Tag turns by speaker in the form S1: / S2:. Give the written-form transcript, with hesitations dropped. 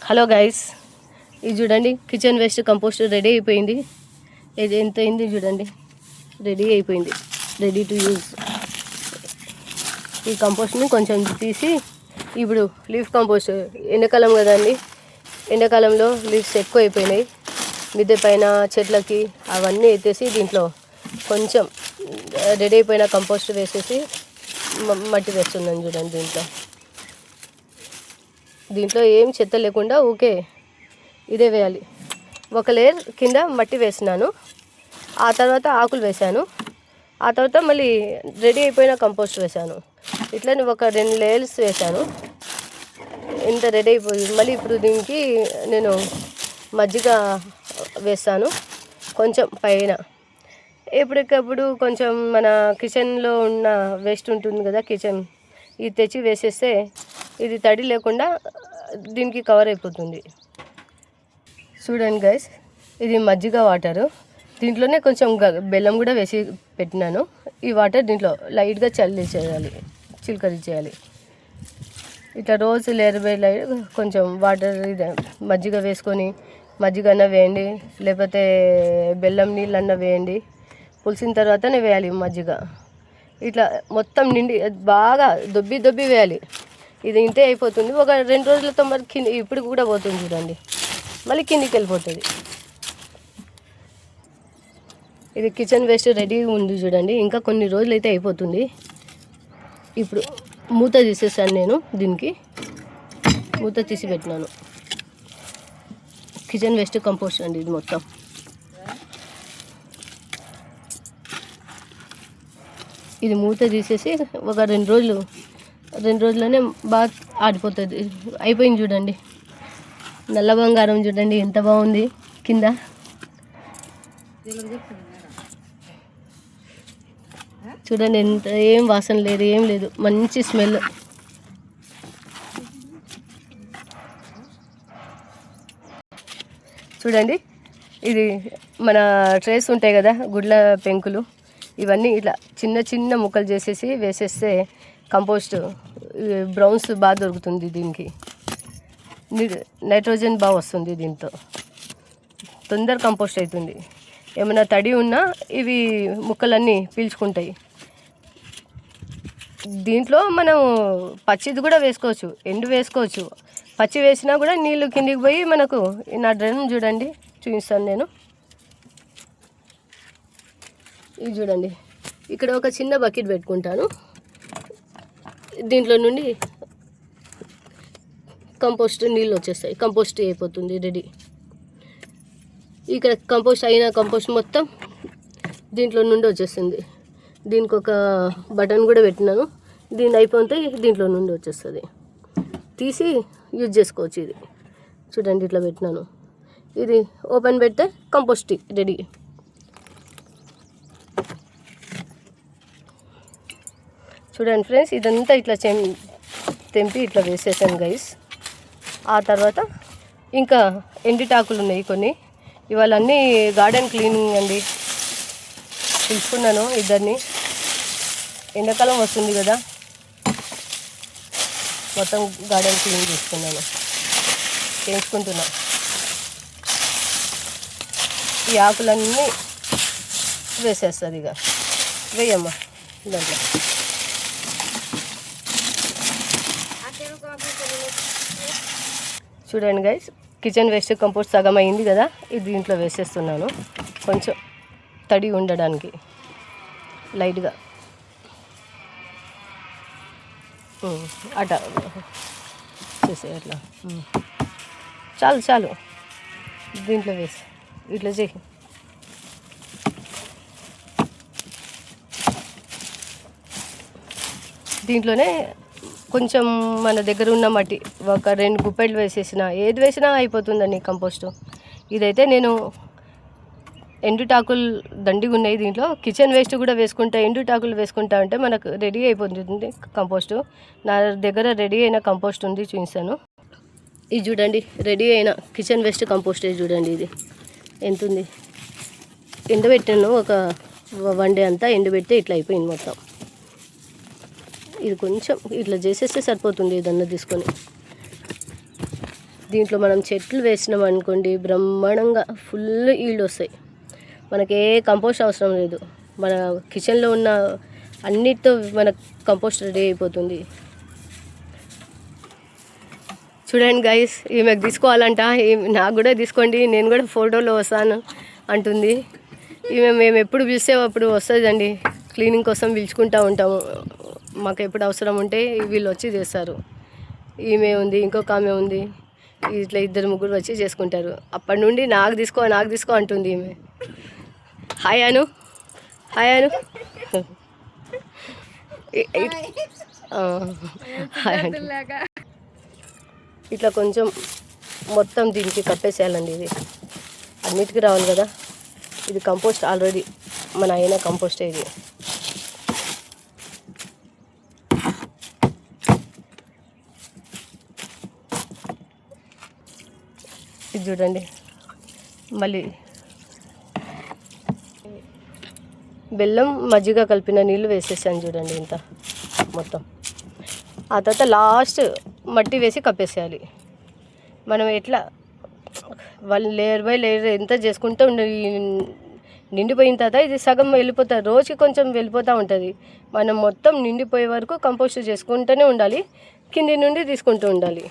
S1: Hello guys, ఇది చూడండి kitchen waste compost ready అయిపోయింది. ఇది ఎంత అయింది చూడండి, రెడీ అయిపోయింది, రెడీ టు యూజ్. ఈ కంపోస్ట్ని కొంచెం తీసి ఇప్పుడు లీఫ్ కంపోస్ట్, ఎండాకాలం కదండి, ఎండాకాలంలో లీవ్స్ ఎక్కువ అయిపోయినాయి. మిద్దె పైన చెట్లకి అవన్నీ ఎత్తేసి దీంట్లో కొంచెం రెడీ అయిపోయిన కంపోస్ట్ వేసేసి మట్టి వేస్తున్నాను చూడండి. దీంట్లో ఏం చెత్త లేకుండా ఊకే ఇదే వేయాలి. ఒక లేయర్ కింద మట్టి వేసినాను, ఆ తర్వాత ఆకులు వేసాను, ఆ తర్వాత మళ్ళీ రెడీ అయిపోయిన కంపోస్ట్ వేసాను. ఇట్లా ఒక 2 లేయర్స్ వేసాను. ఇంత రెడీ అయిపోయింది. మళ్ళీ ఇప్పుడు దీనికి నేను మజ్జిగ వేస్తాను కొంచెం పైన. ఎప్పటికప్పుడు కొంచెం మన కిచెన్లో ఉన్న వేస్ట్ ఉంటుంది కదా, కిచెన్ ఇది తెచ్చి వేసేస్తే ఇది తడి లేకుండా దీనికి కవర్ అయిపోతుంది. చూడండి గైస్, ఇది మజ్జిగ వాటరు. దీంట్లోనే కొంచెం బెల్లం కూడా వేసి పెట్టినాను. ఈ వాటర్ దీంట్లో లైట్గా చిలకరించేయాలి. ఇట్లా రోజు లేయర్ బై లేయర్ కొంచెం వాటర్ మజ్జిగ వేసుకొని మజ్జిగ వేయండి, లేకపోతే బెల్లం నీళ్ళన్నా వేయండి. పులిసిన తర్వాతనే వేయాలి మజ్జిగ. ఇట్లా మొత్తం నిండి బాగా దొబ్బి వేయాలి. ఇది ఇంతే అయిపోతుంది. ఒక 2 రోజులతో మరి కింద ఇప్పుడు కూడా పోతుంది చూడండి, మళ్ళీ కిందికి వెళ్ళిపోతుంది. ఇది కిచెన్ వేస్ట్ రెడీ ఉంది చూడండి. ఇంకా కొన్ని రోజులు అయితే అయిపోతుంది. ఇప్పుడు మూత తీసేసాను నేను. దీనికి మూత తీసి పెట్టినాను. కిచెన్ వేస్ట్ కంపోస్ట్ అండి ఇది మొత్తం. ఇది మూత తీసేసి ఒక 2 రోజుల్లోనే బాగా ఆడిపోతుంది. అయిపోయింది చూడండి. నల్ల బంగారం చూడండి ఎంత బాగుంది కింద. చూడండి ఎంత, ఏం వాసన లేదు, ఏం లేదు, మంచి స్మెల్. చూడండి, ఇది మన ట్రేస్ ఉంటాయి కదా, గుడ్ల పెంకులు, ఇవన్నీ ఇట్లా చిన్న ముక్కలు చేసేసి వేసేస్తే కంపోస్ట్ బ్రౌన్స్ బాగా దొరుకుతుంది. దీనికి నైట్రోజన్ బాగా వస్తుంది. దీంతో తొందర కంపోస్ట్ అవుతుంది. ఏమైనా తడి ఉన్నా ఇవి ముక్కలన్నీ పీల్చుకుంటాయి. దీంట్లో మనం పచ్చిది కూడా వేసుకోవచ్చు, ఎండు వేసుకోవచ్చు. పచ్చి వేసినా కూడా నీళ్ళు కిందికి పోయి మనకు, నా డ్రమ్ చూడండి చూపిస్తాను నేను. ఇది చూడండి, ఇక్కడ ఒక చిన్న బకెట్ పెట్టుకుంటాను. దీంట్లో నుండి కంపోస్ట్ నీళ్ళు వచ్చేస్తాయి. కంపోస్ట్ అయిపోతుంది రెడీ. ఇక్కడ కంపోస్ట్ అయిన కంపోస్ట్ మొత్తం దీంట్లో నుండి వచ్చేస్తుంది. దీనికి ఒక బటన్ కూడా పెట్టినాను. దీన్ని అయిపోతే దీంట్లో నుండి వచ్చేస్తుంది. తీసి యూజ్ చేసుకోవచ్చు. ఇది చూడండి ఇట్లా పెట్టినాను. ఇది ఓపెన్ పెడితే కంపోస్ట్ రెడీ. చూడండి ఫ్రెండ్స్, ఇదంతా ఇట్లా తెంపి ఇట్లా వేసేసాను గైస్. ఆ తర్వాత ఇంకా ఎండిటాకులు ఉన్నాయి కొన్ని. ఇవాళ అన్నీ గార్డెన్ క్లీనింగ్ అండి. పిలుచుకున్నాను ఇద్దరిని. ఎండాకాలం వస్తుంది కదా, మొత్తం గార్డెన్ క్లీన్ చేయించుకుంటున్నా. ఈ ఆకులన్నీ వేసేస్తుంది. ఇక వేయమ్మా దాంట్లో. చూడండి గైస్, కిచెన్ వేస్ట్ కంపోస్ట్ సగం అయింది కదా, ఇది దీంట్లో వేసేస్తున్నాను. కొంచెం తడి ఉండడానికి లైట్గా అట చేసే అట్లా. చాలు దీంట్లో వేసి ఇట్లా చేయి. దీంట్లోనే కొంచెం మన దగ్గర ఉన్న మట్టి ఒక 2 గుప్పెళ్ళు వేసేసినా, ఏది వేసినా అయిపోతుందండి కంపోస్టు. ఇదైతే నేను ఎండుటాకులు దండిగా ఉన్నాయి దీంట్లో. కిచెన్ వేస్ట్ కూడా వేసుకుంటా, ఎండుటాకులు వేసుకుంటా అంటే మనకు రెడీ అయిపోతుంది కంపోస్టు. నా దగ్గర రెడీ అయిన కంపోస్ట్ ఉంది, చూపిస్తాను. ఇది చూడండి, రెడీ అయిన కిచెన్ వేస్ట్ కంపోస్ట్ చూడండి. ఇది ఎంత ఉంది. ఎండబెట్టాను ఒక 1 డే అంతా ఎండబెడితే ఇట్లా అయిపోయింది మొత్తం. ఇది కొంచెం ఇట్లా చేసేస్తే సరిపోతుంది. ఏదన్నా తీసుకొని దీంట్లో మనం చెట్లు వేసినాం అనుకోండి, బ్రహ్మాండంగా ఫుల్ ఈల్డ్ వస్తాయి. మనకి ఏ కంపోస్ట్ అవసరం లేదు. మన కిచెన్లో ఉన్న అన్నిటితో మన కంపోస్ట్ రెడీ అయిపోతుంది. చూడండి గైస్, ఈమెకు తీసుకోవాలంట, నాకు కూడా తీసుకోండి, నేను కూడా ఫోటోలో వస్తాను అంటుంది. ఈమె మేము ఎప్పుడు పిలిస్తే అప్పుడు వస్తుందండి. క్లీనింగ్ కోసం పిలుచుకుంటూ ఉంటాము. మాకు ఎప్పుడు అవసరం ఉంటే వీళ్ళు వచ్చి చేస్తారు. ఈమె ఉంది, ఇంకొక ఆమె ఉంది, ఇట్లా 2-3 వచ్చి చేసుకుంటారు. అప్పటి నుండి నాకు తీసుకో అంటుంది ఈమె. హాయ్ అను, హాయ్ అను. ఇట్లా కొంచెం మొత్తం దీనికి కప్పేసేయాలండి. ఇది అన్నిటికీ రావాలి కదా. ఇది కంపోస్ట్ ఆల్రెడీ మన అయిన కంపోస్టే ఇది. ఇది చూడండి, మళ్ళీ బెల్లం మజ్జిగ కలిపిన నీళ్ళు వేసేసాను చూడండి ఇంత మొత్తం. ఆ తర్వాత లాస్ట్ మట్టి వేసి కప్పేసేయాలి. మనం ఎట్లా లేయర్ బై లేయర్ ఎంత చేసుకుంటూ నిండిపోయిన తర్వాత ఇది సగం వెళ్ళిపోతుంది. రోజుకి కొంచెం వెళ్ళిపోతూ ఉంటుంది. మనం మొత్తం నిండిపోయే వరకు కంపోస్ట్ చేసుకుంటూనే ఉండాలి. కింది నుండి తీసుకుంటూ ఉండాలి.